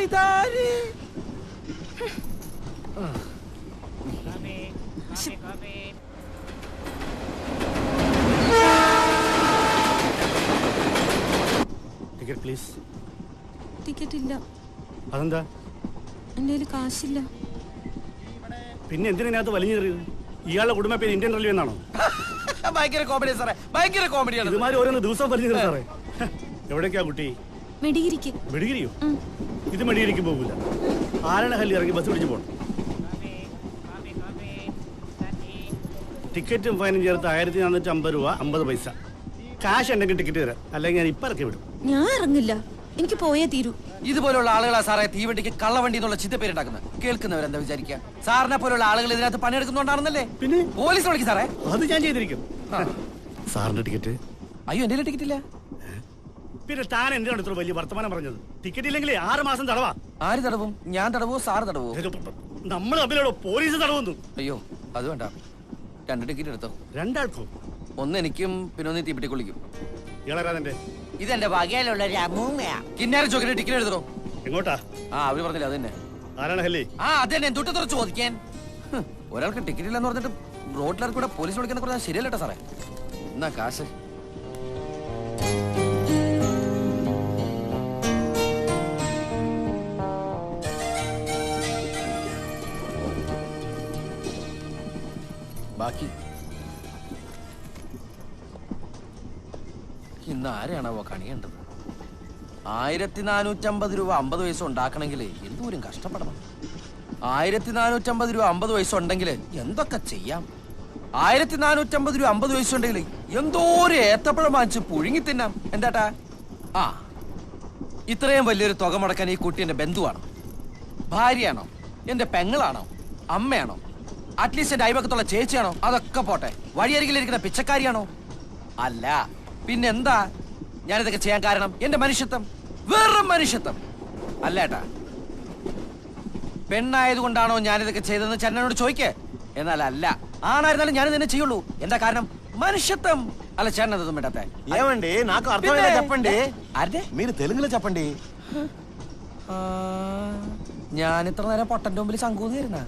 ഇതാര്? Ticket please. Ticket ഇല്ല. അതെന്താ? എൻ്റെ കയ്യിൽ കാശില്ല. പിന്നെ എന്തിനകത്ത് വലിഞ്ഞു കയറിയത്? ഇയാളുടെ കുടുംബ പേര് ഇന്ത്യൻ റെയിൽവേ എന്നാണോ? ഭയങ്കര കോമഡി സാറേ, ഭയങ്കര കോമഡിയാണ്. ഇതുമാതിരി ഓരോന്ന് ദിവസം വലിഞ്ഞു കയറി സാറേ. എവിടേക്കാ കുട്ടി? മെഡിഗിരിക്ക്. മെഡിഗിരിയോ? ഇത് മെഡിഗിരിക്ക് പോകില്ല. ആരണഹല്ലി ഇറങ്ങി ബസ് പിടിച്ച് പോകണം. ടിക്കറ്റും ഫൈനും ചേർത്ത് 1450 രൂപ 50 പൈസ. കാശ് ഉണ്ടെങ്കിൽ ടിക്കറ്റ് തരാം, അല്ലെങ്കിൽ ഞാൻ ഇപ്പം ഇറക്കി വിടും. ഞാൻ ഇറങ്ങില്ല, എനിക്ക് പോയേ തീരൂ. ഇതുപോലുള്ള ആളുകളാ സാറേ തീവണ്ടിക്ക് കള്ളവണ്ടി എന്നുള്ള ചിത്തപ്പേരുണ്ടാക്കുന്നത്. കേൾക്കുന്നവരെന്താ വിചാരിക്കുക? സാറിനെ പോലുള്ള ആളുകൾ ഇതിനകത്ത് പണിയെടുക്കുന്നുണ്ടാണെന്നല്ലേ? പിന്നെ പോലീസ് വിളിക്കും സാറേ. അത് ഞാൻ ചെയ്തിരിക്കും. സാറിന്റെ ടിക്കറ്റ്? അയ്യോ, എന്റെ ടിക്കറ്റ് ഇല്ല. പിന്നെ താൻ എന്തിനാണ് ഇത്ര വലിയ വർത്തമാനം പറഞ്ഞത്? ടിക്കറ്റ് ഇല്ലെങ്കിൽ 6 മാസം തടവാ. ആര് തടവും? ഞാൻ തടവോ സാറ് തടവോ? നമ്മൾ തമ്മിലോടോ പോലീസ് തടവുന്നു. അയ്യോ അത് വേണ്ട, 2 ടിക്കറ്റ് എടുത്തോ. 2 ആൾക്കോ? ഒന്ന് എനിക്കും പിന്നെ ഒന്ന് തീപ്പെട്ടി കൊള്ളിക്കും. ഇളരാതെ ഇതെന്റെ വകയിലുള്ള കിന്നാര ചോക്കിന്റെ ടിക്കറ്റ് എടുത്തോ. എങ്ങോട്ടാ? അവര് പറഞ്ഞില്ല അത് തന്നെ. ആരണഹല്ലി? അത് തന്നെ എന്തൊട്ട് തുറച്ച് ചോദിക്കാൻ. ഒരാൾക്ക് ടിക്കറ്റ് ഇല്ലെന്ന് പറഞ്ഞിട്ട് റോഡിലേക്ക് കൂടെ പോലീസ് വിളിക്കുന്ന പറഞ്ഞാൽ ശരിയല്ലട്ടോ സാറേ. എന്നാ കാശ്? ബാക്കി ഇന്ന് ആരെയാണാവോ കണിയേണ്ടത്? 1450 രൂപ 50 പൈസ ഉണ്ടാക്കണമെങ്കിൽ എന്തോരം കഷ്ടപ്പെടണം. 1450 രൂപ 50 പൈസ ഉണ്ടെങ്കിൽ എന്തൊക്കെ ചെയ്യാം. 1450 രൂപ 50 പൈസ ഉണ്ടെങ്കിൽ എന്തോരം ഏത്തപ്പഴം വാങ്ങിച്ച് പുഴുങ്ങി തിന്നാം. എന്താട്ടാ? ഇത്രയും വലിയൊരു തുക മുടക്കാൻ ഈ കുട്ടി എന്റെ ബന്ധുവാണോ, ഭാര്യയാണോ, എന്റെ പെങ്ങളാണോ, അമ്മയാണോ, അറ്റ്ലീസ്റ്റ് എന്റെ അയൽവക്കത്തുള്ള ചേച്ചിയാണോ? അതൊക്കെ പോട്ടെ, വഴിയരികിലിരിക്കുന്ന പിച്ചക്കാരിയാണോ? അല്ല, പിന്നെന്താ ഞാനിതൊക്കെ ചെയ്യാൻ കാരണം? എന്റെ മനുഷ്യത്വം, വെറും മനുഷ്യത്വം. അല്ല ഏട്ടാ, പെണ്ണായതുകൊണ്ടാണോ ഞാനിതൊക്കെ ചെയ്തതെന്ന് ചേട്ടനോട് ചോദിക്കേ. എന്നാൽ അല്ല, ആണായിരുന്നാലും ഞാനിത് തന്നെ ചെയ്യുള്ളൂ. എന്താ കാരണം? മനുഷ്യത്వం. అలా చేరనదు మేటతే ఏమండి నాకు అర్థమైనా చెప్పండి. అరే మీరు తెలుగులో చెప్పండి. ഞാൻ ഇത്ര നേരം പൊട്ടന്റെ മുമ്പിൽ സംകൂതിരുന്ന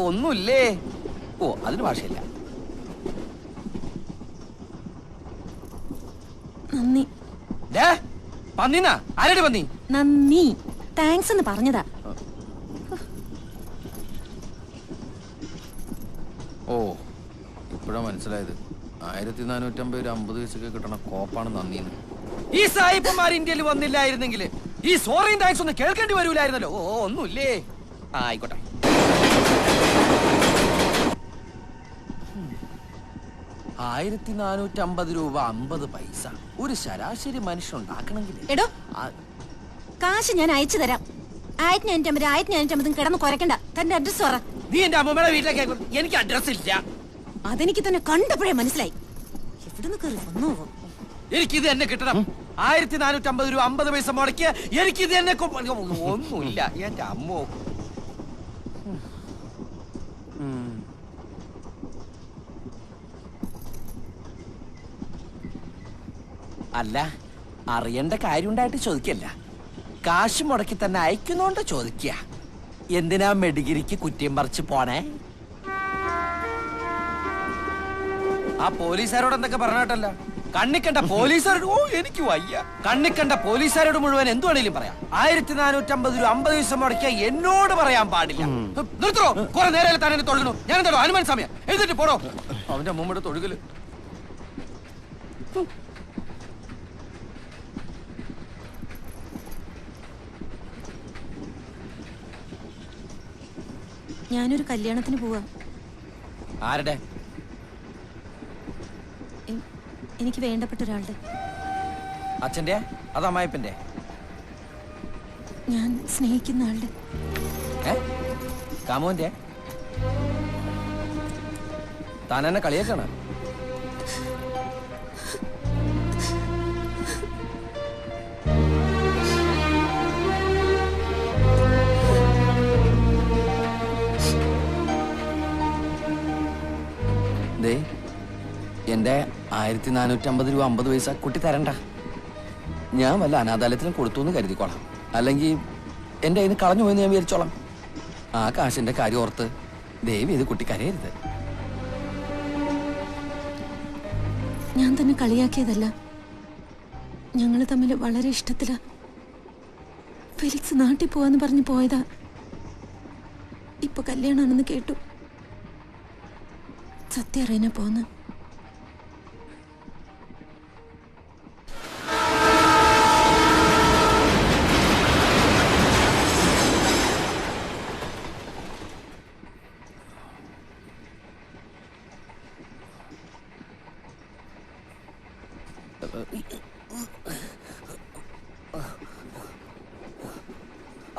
ഒന്നുമില്ലേ? ഓ അതിന് ഭാഷയില്ല. നന്ദി. പന്നിനാ? ആരുടെ പന്നി? നന്ദി, താങ്ക്സ് എന്ന് പറഞ്ഞതാ. ഓ ഇപ്പോഴാ മനസ്സിലായത്. 1450 50 പൈസക്ക് കിട്ടണ കോപ്പാണ് നന്ദിന്ന്. ഈ സായിപ്പന്മാർ ഇന്ത്യയിൽ വന്നില്ലായിരുന്നെങ്കിൽ ഈ സോറിയും താങ്ക്സ് ഒന്നും കേൾക്കേണ്ടി വരൂലായിരുന്നല്ലോ. ഓ ഒന്നുമില്ലേ? ആയിക്കോട്ടെ. രൂപ 50 പൈസ ഒരു ശരാശരി മനുഷ്യൻ ഉണ്ടാക്കണമെങ്കിൽ. എടോ, കാശ് ഞാൻ അയച്ചു തരാം. 1550 കിടന്ന് കുറയ്ക്കണ്ട. തന്റെ അഡ്രസ് പറ. നീ എന്റെ അമ്മമ്മയുടെ വീട്ടിലേക്ക്. എനിക്ക് അഡ്രസ് ഇല്ല. അതെനിക്ക് തന്നെ കണ്ടപ്പോഴേ മനസ്സിലായി. എവിടുന്ന് കയറി വന്നോ? എനിക്കിത് തന്നെ കിട്ടണം. 1450 രൂപ 50 പൈസ മുടക്കിയ എനിക്കിത് തന്നെ. ഒന്നുമില്ല എന്റെ അമ്മോ. അല്ല, അറിയേണ്ട കാര്യം ഉണ്ടായിട്ട് ചോദിക്കല്ല. കാശ് മുടക്കി തന്നെ അയക്കുന്നോണ്ട് ചോദിക്കുക. എന്തിനാ മെഡിഗിരിക്ക് കുറ്റിയും പറിച്ച് പോണേ? ആ പോലീസുകാരോട് എന്തൊക്കെ പറഞ്ഞിട്ടല്ല. കണ്ണിക്കണ്ട പോലീസുകാരോട്. ഓ എനിക്ക് വയ്യ. കണ്ണിക്കണ്ട പോലീസുകാരോട് മുഴുവൻ എന്തു വേണേലും പറയാം. 1450 രൂപ 50 പൈസ മുടക്കിയ എന്നോട് പറയാൻ പാടില്ല. നിർത്തോ. കുറെ നേരം തന്നെ തൊഴുകണു. ഞാൻ എന്താണോ ഹനുമാൻ സമയം എഴുതിട്ട് പോടോ. അവന്റെ അമ്മൂമ്മയുടെ തൊഴുകല്. ഞാനൊരു കല്യാണത്തിന് പോവാ. ആരുടെ? എനിക്ക് വേണ്ടപ്പെട്ട ഒരാളുടെ. അച്ഛന്റെ? അത് അമ്മായിപ്പന്റെ? ഞാൻ സ്നേഹിക്കുന്ന ആളുടെ. കാമോന്റെ? താൻ എന്നെ കളിയാക്കാണ്. എന്റെ 1450 രൂപ 50 പൈസ കുട്ടി തരണ്ട. ഞാൻ വല്ല അനാഥാലയത്തിലും കൊടുത്തു എന്ന് കരുതിക്കോളാം. അല്ലെങ്കിൽ എന്റെ കയ്യിൽ നിന്ന് കളഞ്ഞു പോയെന്ന് ഞാൻ വിചാരിച്ചോളാം. ആ കാശിന്റെ കാര്യം ഓർത്ത് ദേവി ഇത് കുട്ടി കരയരുത്. ഞാൻ തന്നെ കളിയാക്കിയതല്ല, ഞങ്ങള് തമ്മിൽ വളരെ ഇഷ്ടത്തിലാ. ഫെലിക്സ് നാട്ടിൽ പോവാന്ന് പറഞ്ഞു പോയതാ. ഇപ്പൊ കല്യാണമാണെന്ന് കേട്ടു. സത്യം അറിയാനാ പോന്ന്.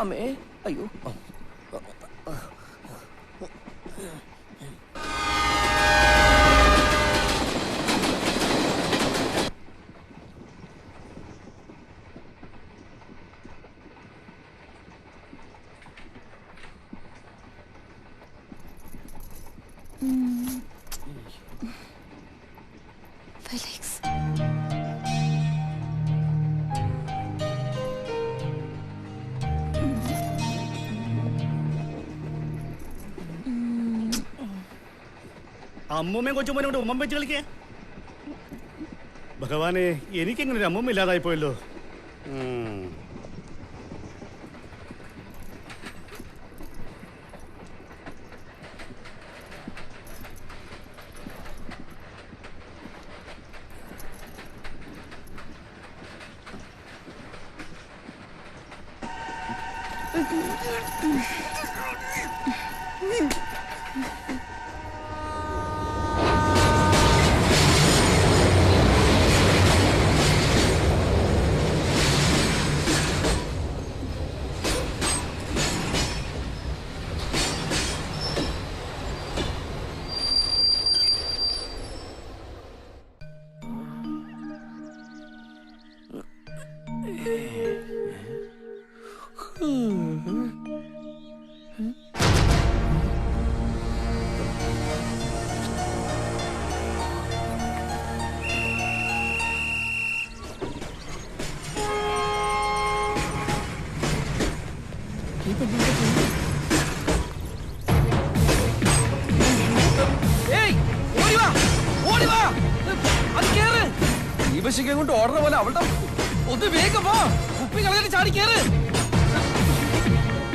അമ്മേ, അയ്യോ. ഫെലിക്സ്, അമ്മൂമ്മയും കൊച്ചുമ്മനോട് ഉമ്മം വെച്ച് കളിക്കേ. ഭഗവാനെ, എനിക്കെങ്ങനെ ഒരു അമ്മൂമ്മ ഇല്ലാതായി പോയല്ലോ. കൊണ്ട് ഓർഡർ പോലെ അവളുടെ ഒന്ന് വേഗം പോ. കുപ്പി കളഞ്ഞിട്ട് ചാടി കേറ്.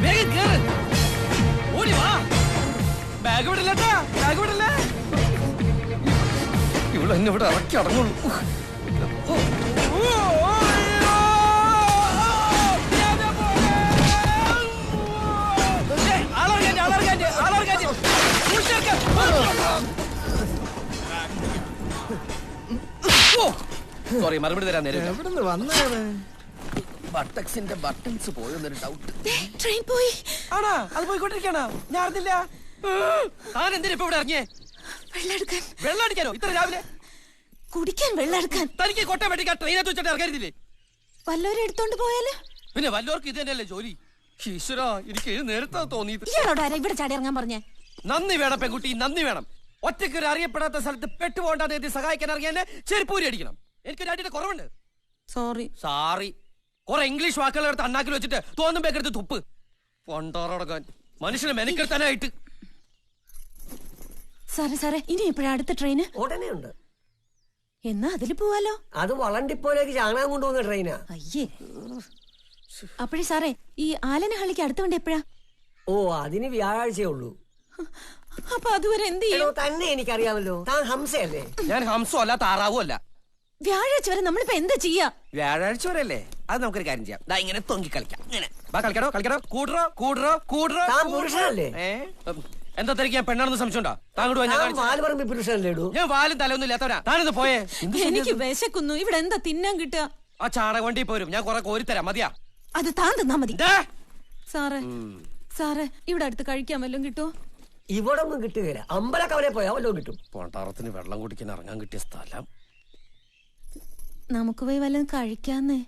വേഗം കേറ്. ഓടി വാ. ബാഗ് വിടില്ലട്ടാ, ബാഗ് വിടില്ലേ. ഇവിടെ എന്നെ ഇവിടെ ഇറക്കി അടങ്ങുള്ളൂ. സോറി, മറുപടി തരാൻ നേരം. ബട്ടക്സിന്റെ ബട്ടൺസ് പോയെന്നൊരു ഡൗട്ട്. ട്രെയിൻ പോയി. ആണാ? അത് പോയിക്കൊണ്ടിരിക്കണ? ഞാൻ അറിഞ്ഞില്ല. താൻ എന്തിനാ ഇപ്പൊ ഇവിടെ ഇറങ്ങിയേ? വെള്ളമെടുക്കാൻ. വെള്ളം അടിക്കാനോ ഇത്ര രാവിലെ? കുടിക്കാൻ വെള്ളം എടുക്കാൻ. തനിക്ക് കൊട്ട വെട്ടിക്കാൻ ട്രെയിനകത്ത് വെച്ചിട്ട് ഇറങ്ങരുതില്ലേ? വല്ലവരും എടുത്തോണ്ട് പോയാല്? പിന്നെ വല്ലവർക്ക് ഇത് തന്നെയല്ലേ ജോലി? ഈശ്വരാ, എനിക്ക് നേരത്തെ തോന്നിയത്. ഇയാളോട് ഇവിടെ ചാടി ഇറങ്ങാൻ പറഞ്ഞേ? നന്ദി വേണം പെൺകുട്ടി, നന്ദി വേണം. ഒറ്റയ്ക്ക് ഒരു അറിയപ്പെടാത്ത സ്ഥലത്ത് പെട്ടുപോകണ്ടാന്ന് എത്തി സഹായിക്കാൻ ഇറങ്ങിയ ചെരുപ്പൂരി അടിക്കണം. എനിക്കൊരു അടിയുടെ കുറവുണ്ട്. സാറി. കുറെ ഇംഗ്ലീഷ് വാക്കുകൾ എടുത്ത് അണ്ണാക്കിൽ വെച്ചിട്ട് തോന്നുമ്പോഴെടുത്ത് തുപ്പ്. പൊണ്ടോറടക്കാൻ മനുഷ്യനെ മെനക്കെടുത്താനായിട്ട്. സാറേ, ഇനി എപ്പോഴാ അടുത്ത ട്രെയിന്? ഉടനെ ഉണ്ട്. എന്നാ അതില് പോവാലോ. അത് വളണ്ടിപ്പോലേക്ക് ചാണകം കൊണ്ടുപോകുന്ന ട്രെയിനാ. അയ്യേ. അപ്പോഴേ സാറേ, ഈ ആലനഹള്ളിക്ക് അടുത്ത വണ്ടി എപ്പോഴാ? ഓ, അതിന് വ്യാഴാഴ്ചയേ ഉള്ളൂ. അപ്പൊ അതുവരെ എന്ത് ചെയ്യും? തന്നെ എനിക്കറിയാമല്ലോ, താൻ ഹംസയല്ലേ? ഞാൻ ഹംസോ അല്ല, താറാവോ അല്ല. വ്യാഴാഴ്ച വരെ നമ്മളിപ്പോ എന്താ ചെയ്യാ? വ്യാഴാഴ്ച വരെ അല്ലേ? അത് നമുക്കൊരു കാര്യം ചെയ്യാം. ഇങ്ങനെ തൊങ്കി കളിക്കാം. ഇങ്ങനെ കളിക്കണോ? കൂടറോ. താൻ പുരുഷനല്ലേ? എന്താ തനിക്ക് ഞാൻ പെണ്ണാണെന്ന് സംശയമുണ്ടോ? വാലുപറമ്പി പുരുഷനല്ലേ? ഞാൻ വാലും തലയൊന്നും ഇല്ലാത്തവരാ. താനൊന്ന് പോയേ. എനിക്ക് വിശക്കുന്നു. ഇവിടെ എന്താ തിന്നാൻ കിട്ടുക? ആ ചാണക വണ്ടി പോരും. ഞാൻ കുറെ കോരിത്തരാം. മതിയാ? അത് താൻ തന്നാ മതി. സാറേ, ഇവിടെ അടുത്ത് കഴിക്കാൻ വല്ലതും കിട്ടുമോ? ഇവിടെ ഒന്നും കിട്ടുകയില്ല. അമ്പലക്കവരെ പോയാ വല്ലതും കിട്ടും. പോണ്ടാറത്തിന് വെള്ളം കുടിക്കാൻ ഇറങ്ങാൻ കിട്ടിയ സ്ഥലം. നമുക്ക് പോയി വല്ലതും കഴിക്കാന്നേ.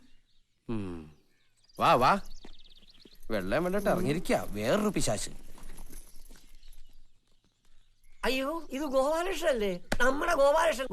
വാ. വെള്ളം വേണ്ടിട്ട് ഇറങ്ങിയിരിക്ക. വേറൊരു പിശാച്. അയ്യോ, ഇത് ഗോപാലകൃഷ്ണല്ലേ? നമ്മുടെ ഗോപാലകൃഷ്ണൻ.